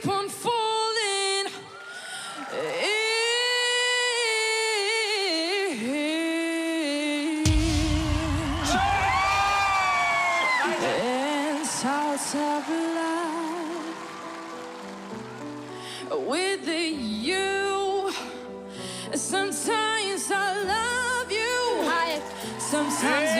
keep on falling in salts of life with you. Sometimes I love you, sometimes